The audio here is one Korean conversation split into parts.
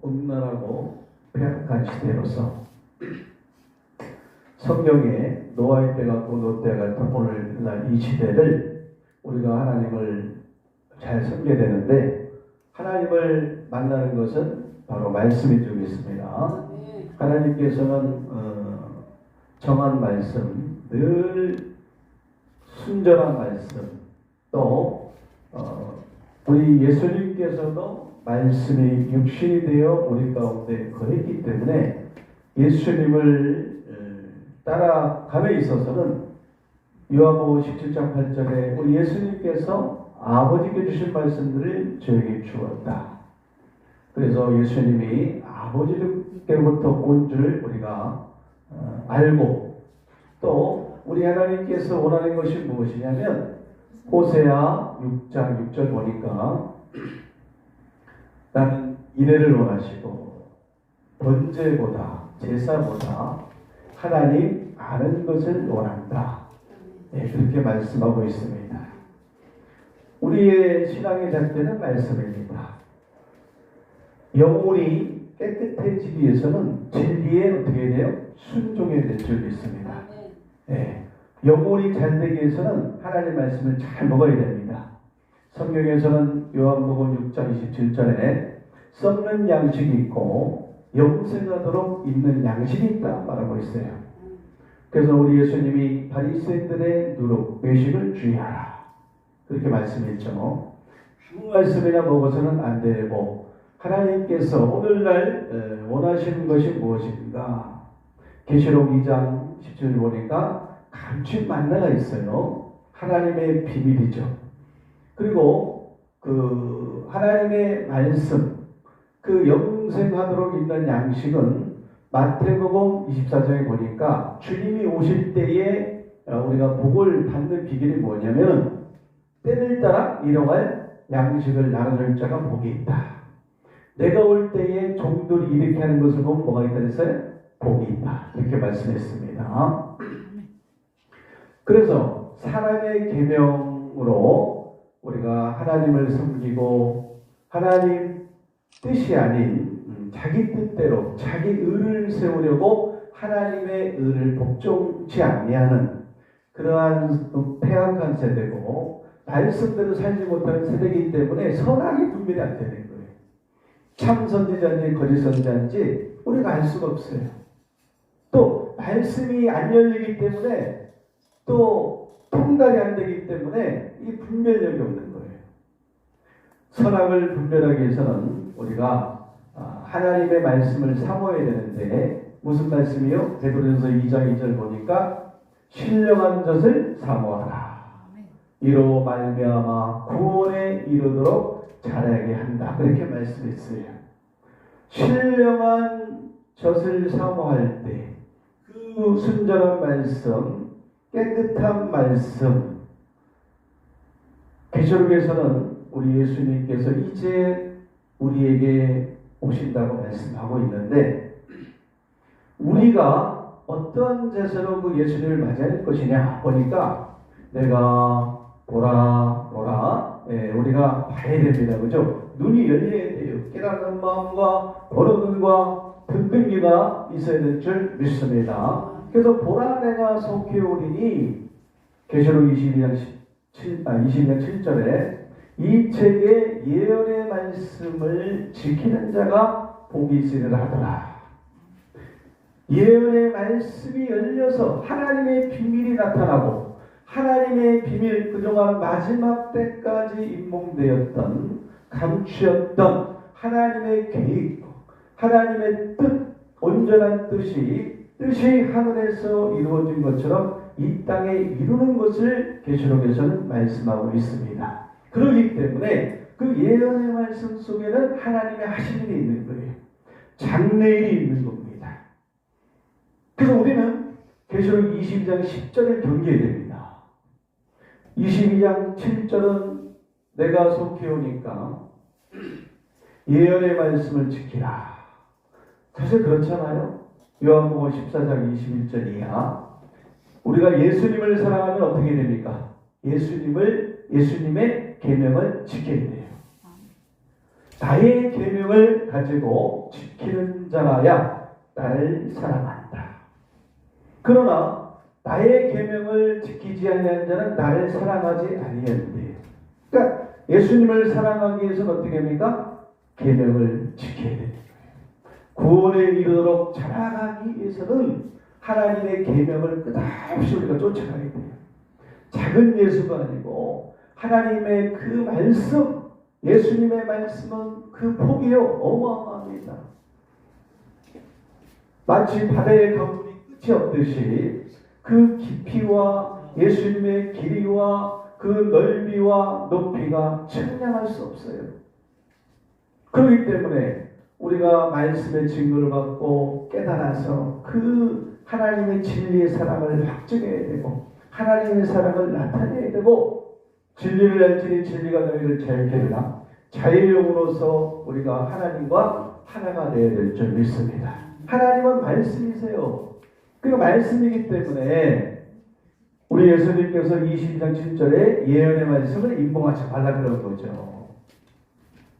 온난하고 폐악한 시대로서 성경에 노아의 때가 같고 롯 때가 같은 오늘날 이 시대를 우리가 하나님을 잘 섬겨야 되는데, 하나님을 만나는 것은 바로 말씀이 되겠습니다. 하나님께서는 정한 말씀, 늘 순전한 말씀, 또 우리 예수님께서도 말씀이 육신이 되어 우리 가운데 거했기 때문에 예수님을 따라감에 있어서는 요한복음 17장 8절에 우리 예수님께서 아버지께 주신 말씀들을 저에게 주었다. 그래서 예수님이 아버지께로부터 온 줄 우리가 알고, 또 우리 하나님께서 원하는 것이 무엇이냐면 호세아 6장 6절 보니까 나는 인애를 원하시고 번제보다 제사보다 하나님 아는 것을 원한다. 네, 그렇게 말씀하고 있습니다. 우리의 신앙의 잣대는 말씀입니다. 영혼이 깨끗해지기 위해서는 진리에 어떻게 돼요? 순종해야 될 줄 믿습니다. 네, 영혼이 잘 되기 위해서는 하나님의 말씀을 잘 먹어야 됩니다. 성경에서는 요한복음 6장 27절에 썩는 양식이 있고 영생하도록 있는 양식이 있다 말하고 있어요. 그래서 우리 예수님이 바리새인들의 누룩, 외식을 주의하라 그렇게 말씀했죠. 아무 말씀이나 먹어서는 안 되고, 하나님께서 오늘날 원하시는 것이 무엇인가? 계시록 2장 10절 보니까 감춘 만나가 있어요. 하나님의 비밀이죠. 그리고 그 하나님의 말씀, 그 영생하도록 있는 양식은 마태복음 24장에 보니까 주님이 오실 때에 우리가 복을 받는 비결이 뭐냐면 때를 따라 일용할 양식을 나눠줄 자가 복이 있다. 내가 올 때에 종들이 이렇게 하는 것을 보면 뭐가 있다 했어요? 복이 있다. 이렇게 말씀했습니다. 그래서 사람의 계명으로 우리가 하나님을 섬기고 하나님 뜻이 아닌 자기 뜻대로 자기 의를 세우려고 하나님의 의를 복종치 아니하는 그러한 폐악한 세대고 말씀대로 살지 못하는 세대이기 때문에 선악이 분별이 안 되는 거예요. 참 선지자인지 거짓 선지자인지 우리가 알 수가 없어요. 또 말씀이 안 열리기 때문에 또 통달이 안 되기 때문에 이 분별력이 없는 거예요. 선악을 분별하기 위해서는 우리가 하나님의 말씀을 사모해야 되는데, 무슨 말씀이요? 베드로전서 2장 2절 보니까 신령한 젖을 사모하라. 이로 말미암아 구원에 이르도록 자라게 한다. 그렇게 말씀했어요. 신령한 젖을 사모할 때 그 순전한 말씀, 깨끗한 말씀, 계시록에서는 우리 예수님께서 이제 우리에게 오신다고 말씀하고 있는데, 우리가 어떤 제사로 그 예수님을 맞이할 것이냐 보니까 내가 보라 우리가 봐야 됩니다. 그죠? 눈이 열려야 돼요. 깨닫는 마음과 보는 눈과 등등기가 있어야 될 줄 믿습니다. 그래서 보라 내가 속히 오리니 계시록 22장 7절에 이 책의 예언의 말씀을 지키는 자가 복이 있으리라 하더라. 예언의 말씀이 열려서 하나님의 비밀이 나타나고, 하나님의 비밀, 그동안 마지막 때까지 임몽되었던, 감추었던 하나님의 계획, 하나님의 뜻, 온전한 뜻이 하늘에서 이루어진 것처럼 이 땅에 이루는 것을 계시록에서는 말씀하고 있습니다. 그렇기 때문에 그 예언의 말씀 속에는 하나님의 하신 일이 있는 거예요. 장래일이 있는 겁니다. 그래서 우리는 계시록 22장 10절을 경계해야 됩니다. 22장 7절은 내가 속히 오니까 예언의 말씀을 지키라. 사실 그렇잖아요. 요한복음 14장 21절 이하 우리가 예수님을 사랑하면 어떻게 됩니까? 예수님의 계명을 지켜야 돼요. 나의 계명을 가지고 지키는 자라야 나를 사랑한다. 그러나 나의 계명을 지키지 아니하는 자는 나를 사랑하지 아니하는데. 그러니까 예수님을 사랑하기 위해서는 어떻게 합니까? 계명을 지켜야 됩니다. 구원에 이르도록 자라가기 위해서는 하나님의 계명을 끝없이 우리가 쫓아가야 돼요. 작은 예수가 아니고 하나님의 그 말씀, 예수님의 말씀은 그 폭이요 어마어마합니다. 마치 바다의 강물이 끝이 없듯이 그 깊이와 예수님의 길이와 그 넓이와 높이가 측량할 수 없어요. 그렇기 때문에 우리가 말씀의 증거를 받고 깨달아서 그 하나님의 진리의 사랑을 확증해야 되고 하나님의 사랑을 나타내야 되고 진리를 알지니 진리가 너희를 자유케 하리라. 자유용으로서 우리가 하나님과 하나가 되어야 될 줄 믿습니다. 하나님은 말씀이세요. 그러니까 말씀이기 때문에 우리 예수님께서 22장 7절에 예언의 말씀을 임봉하지 말라 그런 거죠.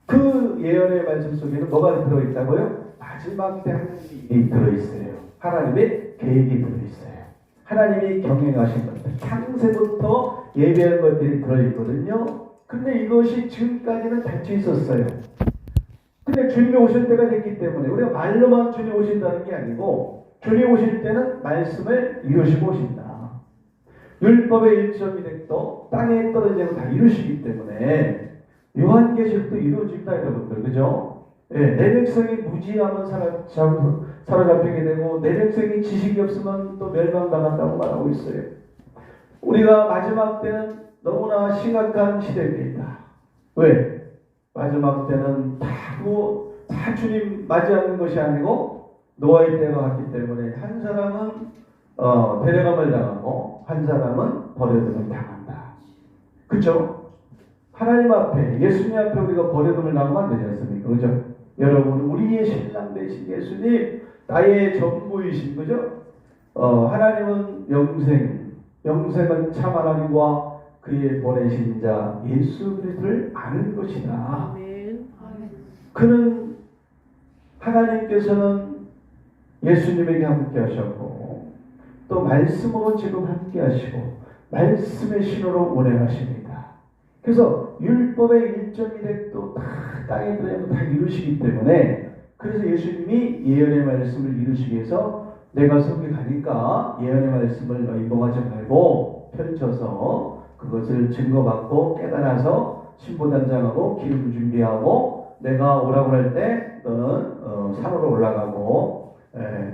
그 예언의 말씀 속에는 뭐가 들어있다고요? 마지막 때 하나님이 들어있어요. 하나님의 계획이 들어있어요. 하나님이 경영하신 것들, 창세부터 예배한 것들이 들어있거든요. 근데 이것이 지금까지는 닫혀 있었어요. 근데 주님이 오실 때가 됐기 때문에 우리가 말로만 주님 오신다는 게 아니고 주님 오실 때는 말씀을 이루시고 오신다. 율법의 1.1획도 땅에 떨어지고 다 이루시기 때문에 요한계시록도 이루어집니다, 여러분들. 그죠? 예, 내 백성이 무지하면 사로잡히게 되고 내 백성이 지식이 없으면 또 멸망당한다고 말하고 있어요. 우리가 마지막 때는 너무나 심각한 시대입니다. 왜? 마지막 때는 다 주님 맞이하는 것이 아니고 노아의 때가 왔기 때문에 한 사람은 데려감을 당하고 한 사람은 버려둠을 당한다. 그렇죠? 하나님 앞에 예수님 앞에 우리가 버려둠을 당하면 안 되지 않습니까? 그죠? 여러분 우리의 신랑 되신 예수님 나의 전부이신 거죠? 하나님은 영생은 참 하나님과 그의 보내신 자 예수 그리스도를 아는 것이다. 아멘. 그는 하나님께서는 예수님에게 함께 하셨고 또 말씀으로 지금 함께 하시고 말씀의 신호로 운행하십니다. 그래서 율법의 1.1획도 다 땅에 들어가면 다 이루시기 때문에 그래서 예수님이 예언의 말씀을 이루시기 위해서 내가 성에 가니까 예언의 말씀을 임봉하지 말고 펼쳐서 그것을 증거받고 깨달아서 신보단장하고 기름 준비하고 내가 오라고 할 때 너는 산으로 올라가고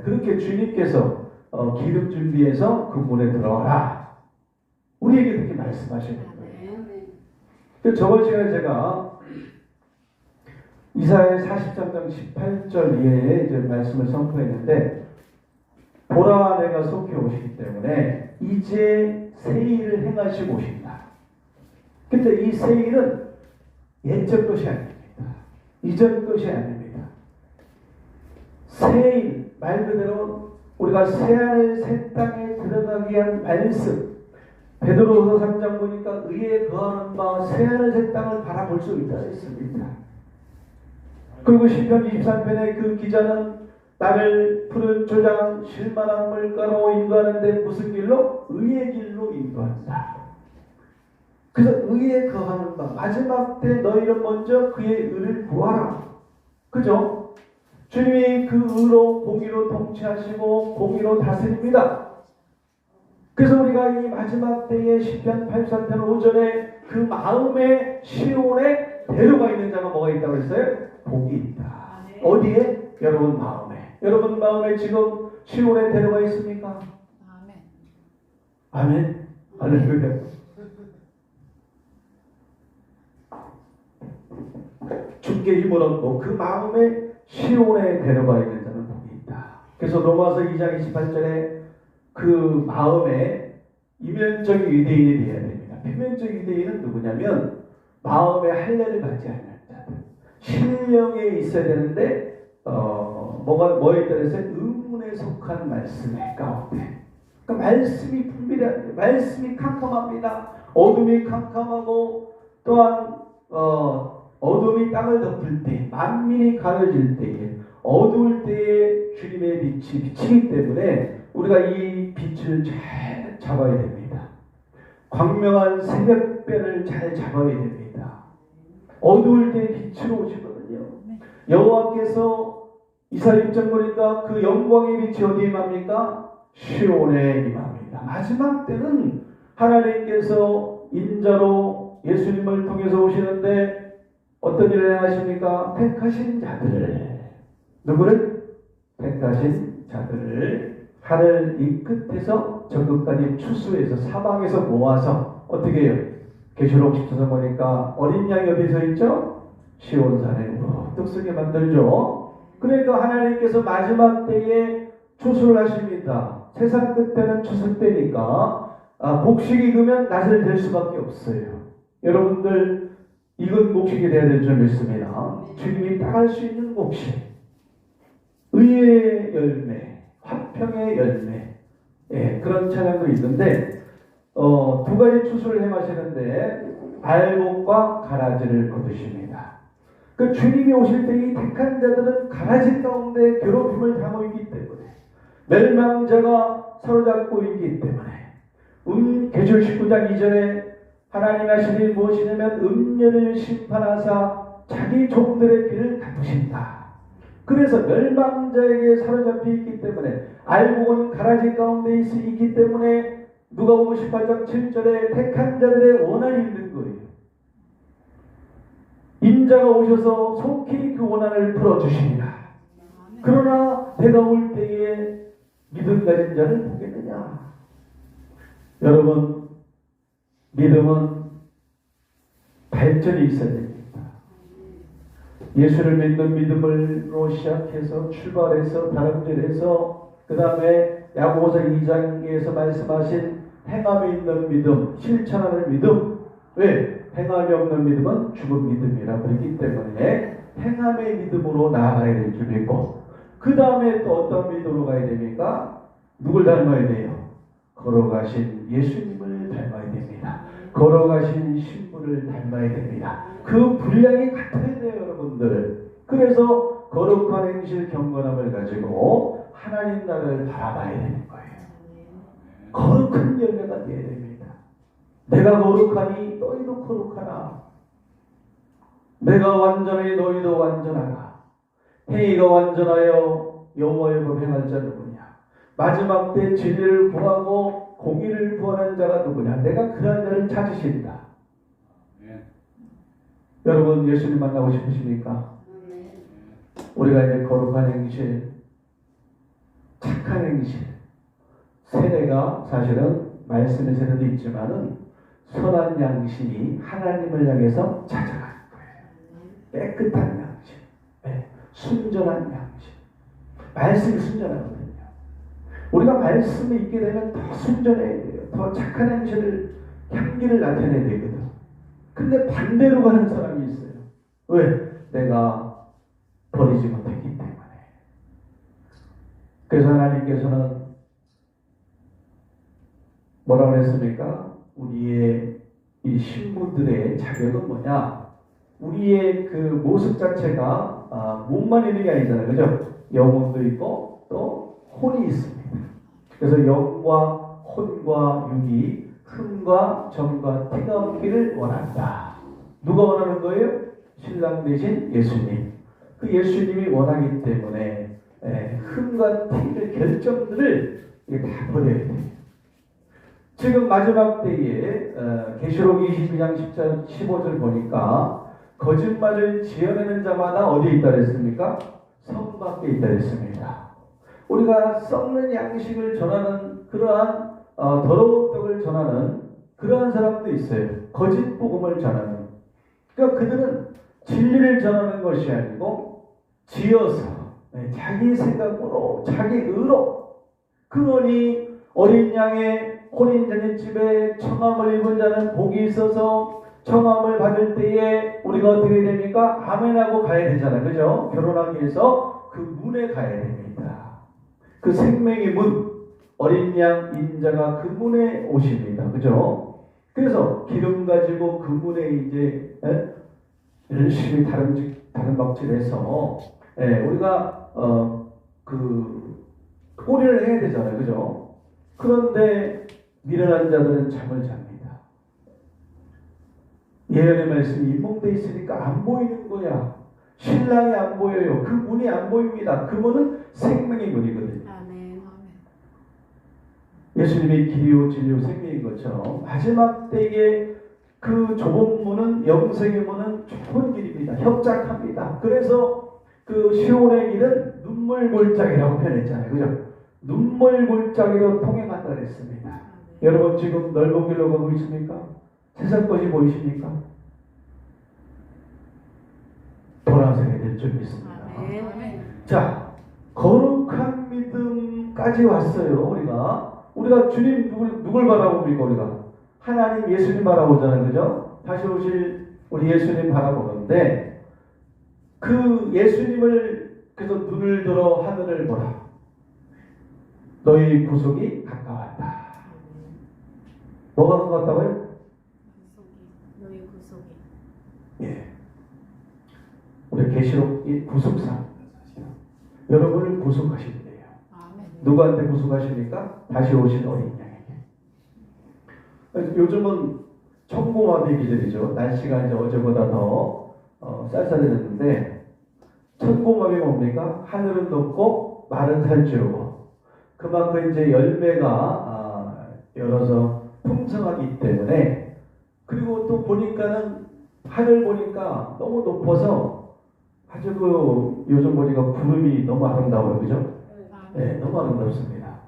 그렇게 주님께서 기름 준비해서 그 문에 들어가라. 우리에게 그렇게 말씀하시는 거예요. 저번 시간에 제가 이사야 43장 18절 이하에 이제 말씀을 선포했는데 보라 내가 속히 오시기 때문에 이제 새 일을 행하시고 오신다. 근데 이 새 일은 옛적 것이 아닙니다. 이전 것이 아닙니다. 새 일, 말 그대로 우리가 새하늘 새 땅에 들어가기 위한 말씀. 베드로후서 3장 보니까 의에 거하는 바 새하늘 새 땅을 바라볼 수 있다 했습니다. 그리고 시편 23편의 그 기자는 나를 푸른 초장 실만한 물가로 인도하는데 무슨 길로? 의의 길로 인도한다. 그래서 의에 거하는 바 마지막 때 너희는 먼저 그의 의를 구하라. 그죠? 주님이 그 의로 공의로 통치하시고 공의로 다스립니다. 그래서 우리가 이 마지막 때에 시편 83편 5절에 그 마음의 시온에 데려가 있는 자가 뭐가 있다고 했어요? 복이 있다. 네. 어디에? 여러분 마음에. 여러분 마음에 지금 시온에 데려가 있습니까? 아멘. 아멘. 할렐루야. 주께 힘을 얻고 그 마음에 시온에 데려가 있는 자는 복이 있다. 그래서 로마서 2장 28절에 그 마음에 이면적인 유대인이 되어야 됩니다. 표면적 유대인은 누구냐면 마음에 할례를 받지 않는 자들. 신령에 있어야 되는데 뭐에 따라서 의문에 속한 말씀의 가운데. 그러니까 말씀이 분별해, 말씀이 캄캄합니다. 어둠이 캄캄하고 또한 어둠이 땅을 덮을 때, 만민이 가려질 때에, 어두울 때에 주님의 빛이 비치기 때문에 우리가 이 빛을 잘 잡아야 됩니다. 광명한 새벽별을 잘 잡아야 됩니다. 어두울 때 빛으로 오시거든요. 여호와께서 이사 6장 보니까 그 영광의 빛이 어디에 임합니까? 시온에 임합니다. 마지막 때는 하나님께서 인자로 예수님을 통해서 오시는데 어떤 일을 행하십니까? 택하신 자들을, 누구를? 택하신 자들을 하늘 이 끝에서 저 끝까지 추수해서 사방에서 모아서 어떻게 해요? 계시록 10장 보니까 어린 양이 어디 서 있죠? 시온산에 떡쓰게 만들죠. 그러니까 하나님께서 마지막 때에 추수를 하십니다. 세상 끝에는 추수 때니까 곡식이 익으면 낫을 댈 수밖에 없어요. 여러분들 익은 곡식이 돼야 될 줄 믿습니다. 주님이 따갈 수 있는 곡식, 의의 열매, 화평의 열매, 그런 찬양도 있는데 두 가지 추수를 행하시는데 알곡과 가라지를 거두십니다. 그 주님이 오실 때 이 택한 자들은 가라지 가운데 괴롭힘을 당하고 있기 때문에, 멸망자가 사로잡고 있기 때문에 계시록 19장 2절에 하나님 하신 일이 무엇이냐면 음녀를 심판하사 자기 종들의 길을 갚으신다. 그래서 멸망자에게 사로잡혀 있기 때문에, 알곡은 가라지 가운데 있기 때문에 누가복음 18장 7절에 택한 자들의 원한이 있는 거예요. 인자가 오셔서 속히 그 원한을 풀어주십니다. 그러나 내가 올 때에 믿음 가진 자를 보겠느냐? 여러분, 믿음은 발전이 있어야 됩니다. 예수를 믿는 믿음으로 시작해서 출발해서 다름질해서 그 다음에 야고보서 2장에서 말씀하신 행함이 있는 믿음, 실천하는 믿음. 왜? 행함이 없는 믿음은 죽은 믿음이라 그랬기 때문에 행함의 믿음으로 나아가야 될 줄 믿고, 그 다음에 또 어떤 믿음으로 가야 됩니까? 누굴 닮아야 돼요? 걸어가신 예수님을 닮아야 됩니다. 걸어가신 신부를 닮아야 됩니다. 그 분량이 같아야 돼요, 여러분들. 그래서 거룩한 행실 경건함을 가지고 하나님 나라를 바라봐야 되는 거예요. 거룩한 열매가 되어야 됩니다. 내가 거룩하니 너희도 거룩하라. 내가 완전하니 너희도 완전하라. 행위가 완전하여 여호와의 법 행할 자 누구냐? 마지막 때 진리를 구하고 공의를 구하는 자가 누구냐? 내가 그런 자를 찾으신다. 여러분, 예수님 만나고 싶으십니까? 우리가 이제 거룩한 행실, 착한 행실, 세례가 사실은 말씀의 세례도 있지만은 선한 양심이 하나님을 향해서 찾아가는 거예요. 깨끗한 양심, 순전한 양심. 말씀이 순전하거든요. 우리가 말씀에 있게 되면 더 순전해야 돼요. 더 착한 행실을, 향기를 나타내야 되거든. 근데 반대로 가는 사람이 있어요. 왜? 내가 버리지 못했기 때문에. 그래서 하나님께서는 뭐라고 했습니까? 우리의 이 신부들의 자격은 뭐냐? 우리의 그 모습 자체가 몸만 있는 게 아니잖아요. 그죠? 영혼도 있고 또 혼이 있습니다. 그래서 영과 혼과 육이 흠과 점과 티가 없기를 원한다. 누가 원하는 거예요? 신랑 대신 예수님. 그 예수님이 원하기 때문에 흠과 티를, 결점들을 다 버려야 돼요. 지금 마지막 때에 계시록 22장 10절 15절 보니까 거짓말을 지어내는 자마다 어디에 있다 그랬습니까? 성 밖에 있다 그랬습니다. 우리가 썩는 양식을 전하는 그러한 더러운 떡을 전하는 그러한 사람도 있어요. 거짓 복음을 전하는. 그러니까 그들은 진리를 전하는 것이 아니고 지어서 자기 생각으로, 자기 의로. 그러니 어린 양의 혼인잔치집에 청함을 입은 자는 복이 있어서 청함을 받을 때에 우리가 어떻게 됩니까? 아멘하고 가야 되잖아요. 그죠? 결혼하기 위해서 그 문에 가야 됩니다. 그 생명의 문, 어린 양 인자가 그 문에 오십니다. 그죠? 그래서 기름 가지고 그 문에 이제 열심히 다름박질해서 우리가 꼬리를 해야 되잖아요, 그죠? 그런데 미련한 자들은 잠을 잡니다. 예언의 말씀이 임몽돼 있으니까 안 보이는 거야. 신랑이 안 보여요. 그 문이 안 보입니다. 그 문은 생명의 문이거든요. 아멘. 예수님의 길이요 진리요 생명인 것처럼 마지막 때에 그 좁은 문은, 영생의 문은 좁은 길입니다. 협착합니다. 그래서 그 시온의 길은 눈물골짜기라고 표현했잖아요, 그죠? 눈물골짜기로 통행한다 그랬습니다. 여러분 지금 넓은 길로 가고 있습니까? 세상 것이 보이십니까? 돌아서야 될 줄 믿습니다. 아멘. 자, 거룩한 믿음까지 왔어요. 우리가 주님 누굴 바라봅니까? 우리가 하나님 예수님 바라보잖아요, 그죠? 다시 오실 우리 예수님 바라보는데 그 예수님을 그래서 눈을 들어 하늘을 보라. 너희 구속이 가까웠다. 뭐가 가까웠다고요? 너희 구속이. 예. 우리 계시록이 구속사. 여러분을 구속하신대요. 아멘. 누구한테 구속하십니까? 다시 오신 어린 양에게. 요즘은 천고마비 계절이죠. 날씨가 이제 어제보다 더 쌀쌀해졌는데 천고마비 뭡니까? 하늘은 높고 마른 살찌우고 그만큼 이제 열매가 열어서 풍성하기 때문에 그리고 또 보니까는 하늘 보니까 너무 높아서 아주 요즘 보니까 구름이 너무 아름다워요, 그죠? 네, 너무 아름답습니다.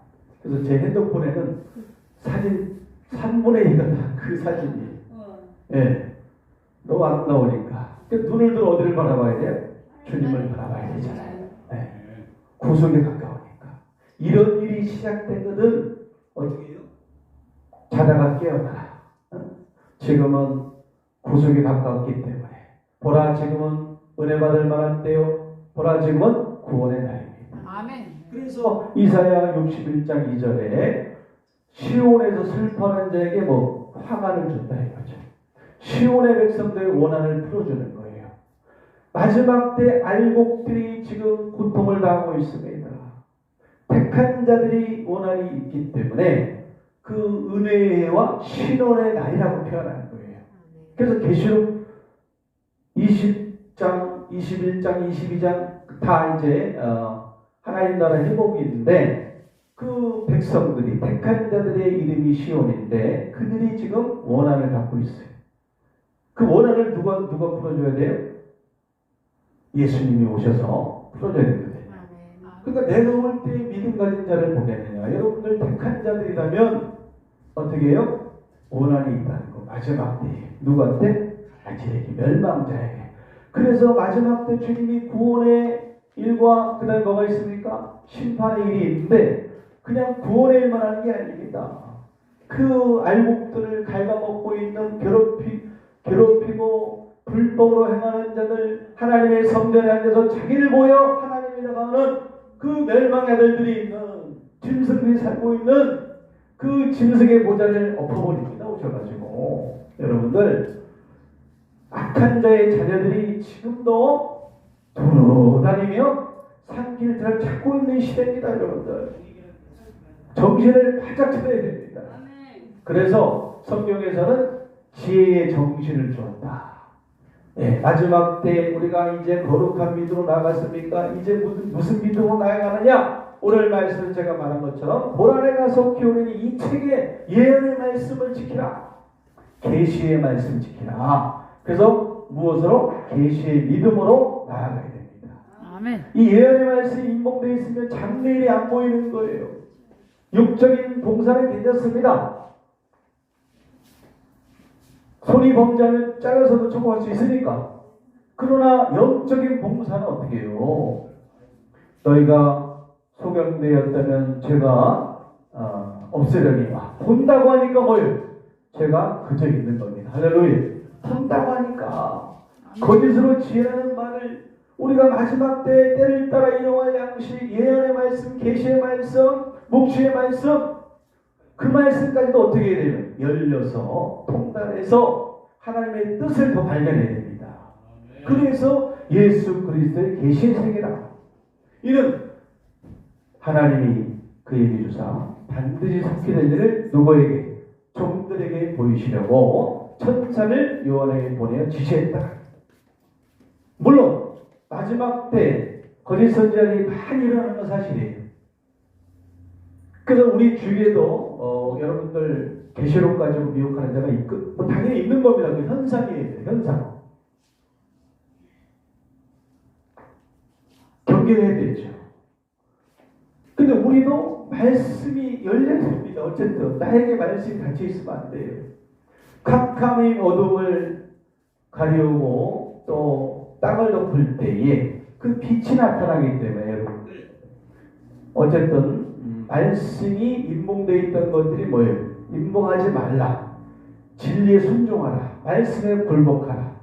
그래서 제 핸드폰에는 사진 3분의 2가 다 그 사진이. 네, 너무 아름다우니까. 눈을 들어 어디를 바라봐야 돼요? 주님을 바라봐야 되잖아요. 네. 구속에 가까우니까. 이런 일이 시작되거든 어떻게 해요? 자다가 깨어나라. 지금은 구속에 가까웠기 때문에 보라 지금은 은혜 받을 만한 때요. 보라 지금은 구원의 날입니다. 아멘. 그래서 이사야 61장 2절에 시온에서 슬퍼하는 자에게 화관을 준다 이거죠. 시온의 백성들의 원한을 풀어주는 거예요. 마지막 때 알곡들이 지금 고통을 당하고 있습니다. 택한 자들이 원한이 있기 때문에 그 은혜와 신원의 날이라고 표현하는 거예요. 그래서 계시록 20장, 21장, 22장 다 이제 하나님 나라 회복인데 그 백성들이 택한 자들의 이름이 시온인데 그들이 지금 원한을 갖고 있어요. 그 원한을 누가 풀어줘야 돼요? 예수님이 오셔서 풀어줘야 되거든요. 그러니까 내가 올 때 믿음 가진 자를 보겠느냐. 여러분들 택한 자들이라면 어떻게 해요? 원한이 있다는 거. 마지막 때에 누구한테? 자기에게, 멸망자에게. 그래서 마지막 때 주님이 구원의 일과 그 다음에 뭐가 있습니까? 심판의 일이 있는데 그냥 구원의 일만 하는 게 아닙니다. 그 알곡들을 갉아먹고 있는 괴롭히고 불법으로 행하는 자들 하나님의 성전에 앉아서 자기를 보여 하나님이라고 하는 그 멸망의 아들들이 있는 짐승들이 살고 있는 그 짐승의 보좌를 엎어버립니다. 오셔가지고 여러분들 악한 자의 자녀들이 지금도 돌아다니며 산길들을 찾고 있는 시대입니다. 여러분들 정신을 바짝 차려야 됩니다. 그래서 성경에서는 지혜의 정신을 주었다. 네, 마지막 때 우리가 이제 거룩한 믿음으로 나갔습니까? 이제 무슨 믿음으로 나아가느냐? 오늘 말씀을 제가 말한 것처럼 보라에 가서 키우는 이 책의 예언의 말씀을 지키라. 계시의 말씀 지키라. 그래서 무엇으로? 계시의 믿음으로 나아가야 됩니다. 아멘. 이 예언의 말씀이 임봉되어 있으면 장래일이 안 보이는 거예요. 육적인 봉사는 괜찮습니다. 손이 범죄하면 잘라서도 처벌할 수 있으니까. 그러나 영적인 봉사는 어떻게 해요? 너희가 소경되었다면 죄가 없애려니와 본다고 하니까 뭐예요? 죄가 그저 있는 겁니다. 할렐루야. 본다고 하니까 거짓으로 지혜라는 말을 우리가 마지막 때 때를 따라 일용할 양식, 예언의 말씀, 계시의 말씀, 묵시의 말씀, 그 말씀까지도 어떻게 해야 돼요? 열려서 통달해서 하나님의 뜻을 더 발견해야 됩니다. 그래서 예수 그리스도의 계신 세계다. 이는 하나님이 그에게 주사 반드시 속히 될 일을 누구에게? 종들에게 보이시려고 천사를 요한에게 보내어 지시했다. 물론 마지막 때 거짓 선지자들이 많이 일어나는 건 사실이에요. 그래서 우리 주위에도 여러분들 계시록 가지고 미혹하는 자가 뭐 당연히 있는 겁니다. 그 현상이에요. 현상. 경계해야 되죠. 근데 우리도 말씀이 열려야 됩니다. 어쨌든 나에게 말씀이 닫혀 있으면 안 돼요. 캄캄인 어둠을 가리우고 또 땅을 덮을 때에 그 빛이 나타나기 때문에 여러분들 어쨌든 말씀이 임봉되어 있던 것들이 뭐예요? 임봉하지 말라. 진리에 순종하라. 말씀에 굴복하라.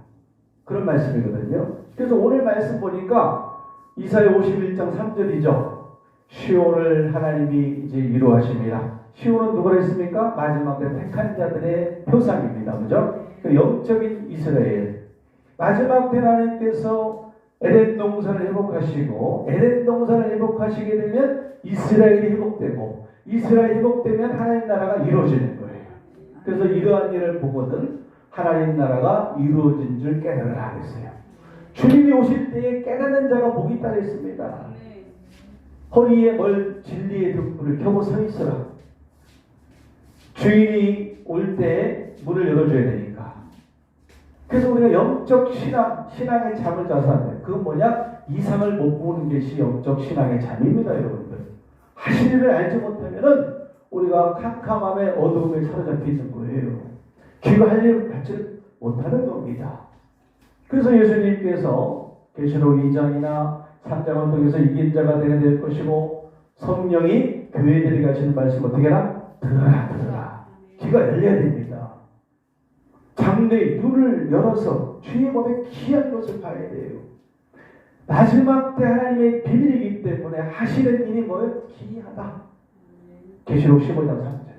그런 말씀이거든요. 그래서 오늘 말씀 보니까 이사야 51장 3절이죠. 시온을 하나님이 이제 위로하십니다. 시온은 누구라 했습니까? 마지막 때 택한 자들의 표상입니다. 그죠? 그 영적인 이스라엘. 마지막 때 하나님께서 에덴 동산을 회복하시고 에덴 동산을 회복하시게 되면 이스라엘이 회복되고 이스라엘이 회복되면 하나님 나라가 이루어지는 거예요. 그래서 이러한 일을 보거든 하나님 나라가 이루어진 줄 깨달으라 그랬어요. 주님이 오실 때에 깨닫는 자가 복이 있다 그랬습니다. 허리에 진리의 등불을 켜고 서 있으라. 주인이 올 때 문을 열어줘야 되니까. 그래서 우리가 영적 신앙의 잠을 자서 안 돼요. 그건 뭐냐? 이상을 못 보는 것이 영적 신앙의 잠입니다, 여러분들. 하실 일을 알지 못하면은 우리가 캄캄함의 어두움에 사로잡혀 있는 거예요. 귀가 할 일을 받지 못하는 겁니다. 그래서 예수님께서 계시록 2장이나 3장을 통해서 이긴 자가 되어야 될 것이고 성령이 교회들이 가시는 말씀 어떻게 하라? 들어라. 귀가 열려야 됩니다. 장래의 눈을 열어서 주의 몸에 귀한 것을 봐야 돼요. 마지막 때 하나님의 비밀이기 때문에 하시는 일이 뭐예요? 기이하다. 계시록 15장 3절에.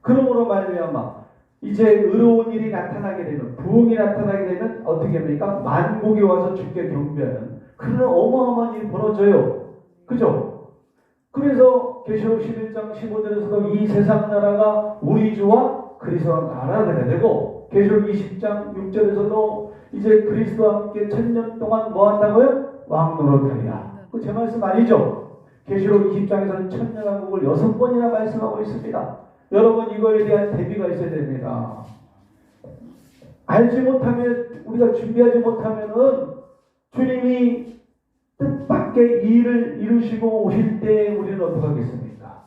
그러므로 말미암아 이제 의로운 일이 나타나게 되면 부흥이 나타나게 되면 어떻게 합니까? 만국이 와서 주께 경배하는 그런 어마어마한 일이 벌어져요. 그죠? 그래서 계시록 11장 15절에서도 이 세상 나라가 우리 주와 그리스도와 나라가 돼야 되고 계시록 20장 6절에서도 이제 그리스도와 함께 1000년 동안 뭐 한다고요? 왕노릇하리라. 그 제 말씀 아니죠? 계시록 20장에서는 1000년왕국을 6번이나 말씀하고 있습니다. 여러분 이거에 대한 대비가 있어야 됩니다. 알지 못하면 우리가 준비하지 못하면은 주님이 뜻밖의 일을 이루시고 오실 때 우리는 어떻게 하겠습니까?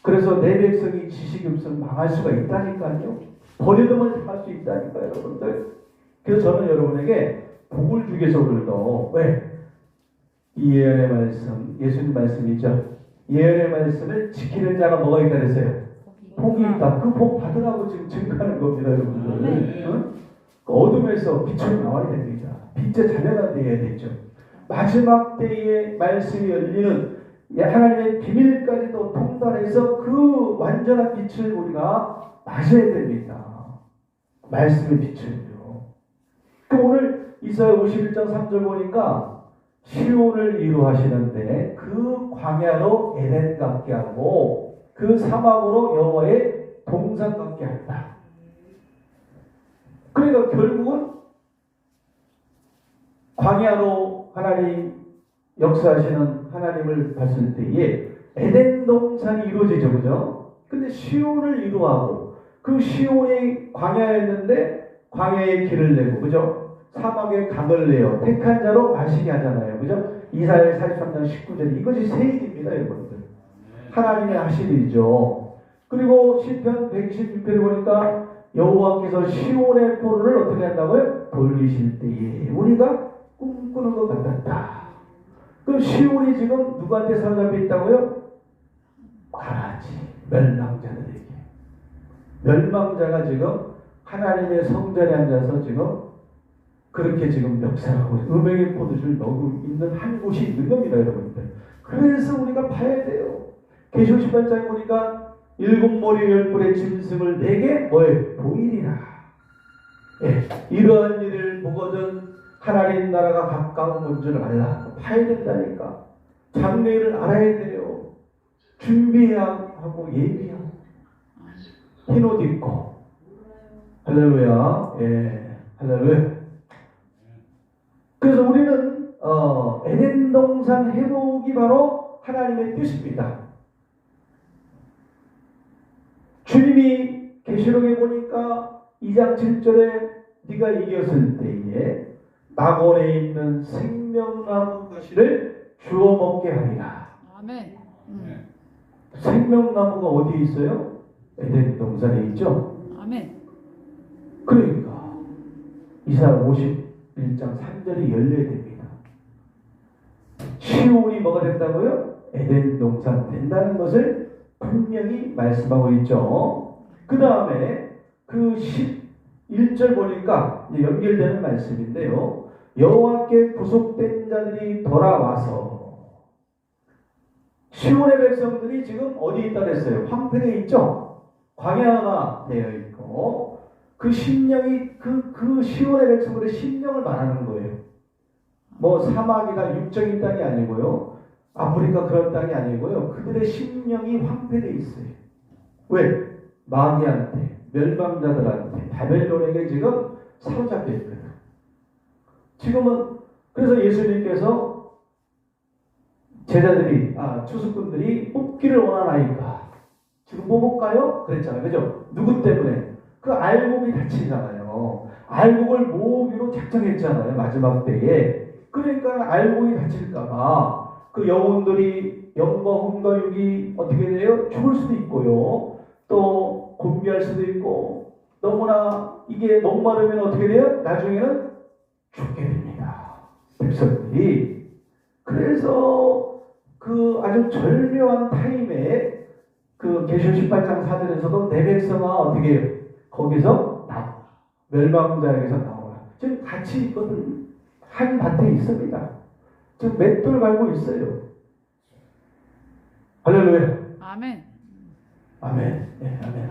그래서 내 백성이 지식이 없으면 망할 수가 있다니까요. 버리름을 당할 수 있다니까요, 여러분들. 그래서 저는 여러분에게 복을 주기 위해서 오늘도 왜? 이 예언의 말씀, 예수님 말씀이죠. 예언의 말씀을 지키는 자가 뭐가 있다 그랬어요? 복이 있다. 그 복 받으라고 지금 증거하는 겁니다, 여러분들. 응? 어둠에서 빛으로 나와야 됩니다. 빛의 자녀가 되어야 되죠. 마지막 때에 말씀이 열리는 하나님의 비밀까지도 통달해서 그 완전한 빛을 우리가 맞아야 됩니다. 말씀의 빛을요. 그 오늘 이사야 51장 3절 보니까 시온을 이루하시는데 그 광야로 에덴 같게 하고 그 사막으로 여호와의 동산 같게 한다. 그러니까 결국은 광야로 하나님 역사하시는 하나님을 봤을 때에 에덴 동산이 이루어지죠. 그죠? 근데 시온을 이루하고 그 시온이 광야였는데 광야에 길을 내고 그죠? 사막에 강을 내어 택한 자로 마시게 하잖아요. 그죠? 이사야 43장 19절 이것이 세일입니다, 여러분들. 하나님의 하실 일이죠. 그리고 시편 116편에 보니까 여호와께서 시온의 포로를 어떻게 한다고요? 돌리실 때에 우리가 꿈꾸는 것 같았다. 그럼 시온이 지금 누구한테 사로잡혀 있다고요? 가라지 멸망자들에게. 멸망자가 지금 하나님의 성전에 앉아서 지금 그렇게 지금 멱살하고 음행의 포도주를 넣고 있는 한 곳이 있는 겁니다, 여러분들. 그래서 우리가 봐야 돼요. 계시록 18장에 보니까 일곱 머리 열 뿔의 짐승을 내게 뭐에 보이리라. 예, 이러한 일을 보거든 하나님 나라가 가까운 건 줄 알라. 파야 된다니까. 장래일을 알아야 돼요. 준비해야 하고 예비하고 흰옷 입고 할렐루야. 예, 할렐루야. 그래서 우리는 에덴 동산 회복이 바로 하나님의 뜻입니다. 주님이 계시록에 보니까 2장 7절에 네가 이겼을 때에 낙원에 있는 생명나무 가시를 주워 먹게 하리라. 아멘. 생명나무가 어디 있어요? 에덴 동산에 있죠. 아멘. 그러니까 이사야 51장 3절이 열려야 됩니다. 시온이 뭐가 된다고요? 에덴 동산 된다는 것을 분명히 말씀하고 있죠. 그 다음에 그 11절 보니까 이제 연결되는 말씀인데요. 여호와께 구속된 자들이 돌아와서 시온의 백성들이 지금 어디 있다 그랬어요? 황폐에 있죠? 광야가 되어 있고 그 심령이 그 시온의 백성들의 심령을 말하는 거예요. 뭐 사막이나 육적인 땅이 아니고요. 아프리카 그런 땅이 아니고요. 그들의 심령이 황폐되어 있어요. 왜? 마귀한테, 멸망자들한테, 바벨론에게 지금 사로잡혀 있거든. 지금은 그래서 예수님께서 제자들이, 추수꾼들이 뽑기를 원하나이까. 지금 뽑을까요? 그랬잖아요. 그죠? 누구 때문에? 그 알곡이 다치잖아요. 알곡을 모으기로 작정했잖아요. 마지막 때에. 그러니까 알곡이 다칠까봐 그 영혼들이 영과 혼과 육이 어떻게 돼요? 죽을 수도 있고요. 또 곤비할 수도 있고 너무나 이게 목마르면 어떻게 돼요? 나중에는 죽게 됩니다. 백성들이. 그래서 그 아주 절묘한 타임에 그 계시록 18장 4절에서도 내 백성아 어떻게 해요? 거기서 나오라. 멸망자에게서 나오라. 지금 같이 있거든. 한 밭에 있습니다. 지금 맷돌 갈고 있어요. 할렐루야. 아멘. 아멘. 네, 아멘.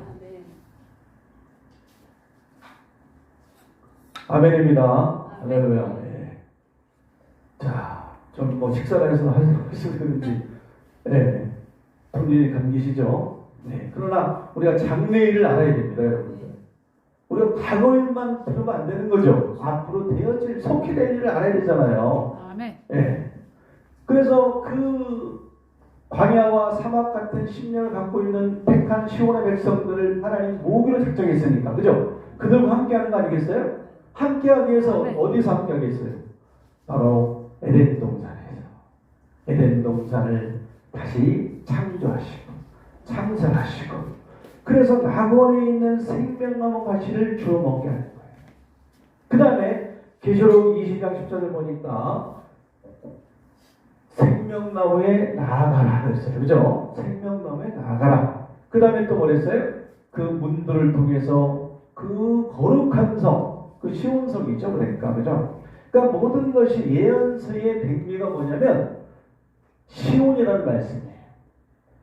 아멘입니다. 할렐루야. 네. 자, 좀 뭐 식사를 해서 하셔서 그런지, 네. 본인이 감기시죠? 네. 그러나 우리가 장래일을 알아야 됩니다, 여러분들. 우리가 과거일만 들으면 안 되는 거죠. 앞으로 되어질 속히 될 일을 알아야 되잖아요. 아멘. 네. 그래서 그 광야와 사막 같은 심령을 갖고 있는 택한 시온의 백성들을 하나님 모으기로 작정했으니까, 그죠? 그들과 함께하는 거 아니겠어요? 함께하기 위해서 네. 어디서 함께하겠어요? 바로 에덴 동산에서. 에덴 동산을 다시 창조하시고 창설하시고 그래서 낙원에 있는 생명나무 가시를 주워 먹게 하는 거예요. 그 다음에 계시록 20장 10절을 보니까 생명나무에 나아가라 그랬어요. 그죠? 생명나무에 나아가라. 그 다음에 또 뭐랬어요? 그 문들을 통해서 그 거룩한 성, 그 시온성이죠. 그러니까, 그죠? 그러니까 모든 것이 예언서의 백미가 뭐냐면 시온이라는 말씀이에요.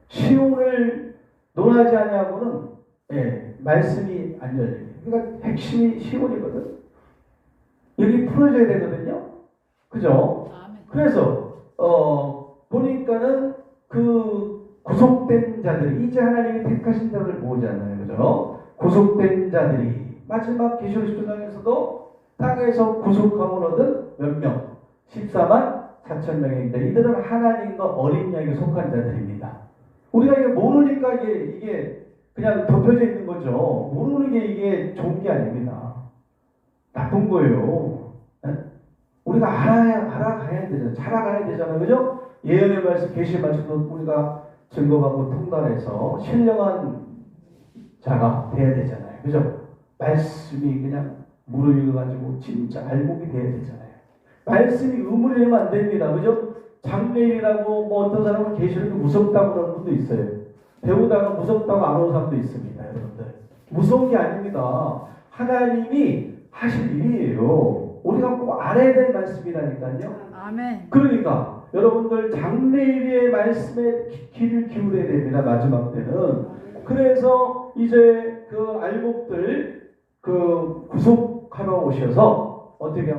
시온을 논하지 아니하고는 말씀이 안 열려요. 그러니까 핵심이 시온이거든. 여기 풀어줘야 되거든요. 그죠? 아멘. 그래서 보니까는 그 구속된 자들이 이제 하나님이 택하신 자들을 모으잖아요. 그죠? 구속된 자들이 마지막 계시록 10장에서도 땅에서 구속함을 얻은 몇 명? 14만 4천 명인데 이들은 하나님과 어린 양에 속한 자들입니다. 우리가 이게 모르니까 이게 그냥 덮여져 있는 거죠. 모르는 게 이게 좋은 게 아닙니다. 나쁜 거예요. 우리가 알아가야 되잖아요. 잘 알아가야 되잖아요. 그죠? 예언의 말씀, 계시의 말씀도 우리가 증거하고 통달해서 신령한 자가 돼야 되잖아요. 그죠? 말씀이 그냥 무르익어가지고 진짜 알곡이 돼야 되잖아요. 말씀이 의문이 되면 안 됩니다. 그죠? 장래일이라고 뭐 어떤 사람은 계시록이 무섭다고 그러는 분도 있어요. 배우다가 무섭다고 안 오는 사람도 있습니다. 여러분들. 무서운 게 아닙니다. 하나님이 하실 일이에요. 우리가 꼭 알아야 될 말씀이라니까요. 아멘. 그러니까 여러분들 장래일의 말씀에 귀를 기울여야 됩니다. 마지막 때는. 그래서 이제 그 알곡들 그 구속함을 하러 오셔서 어떻게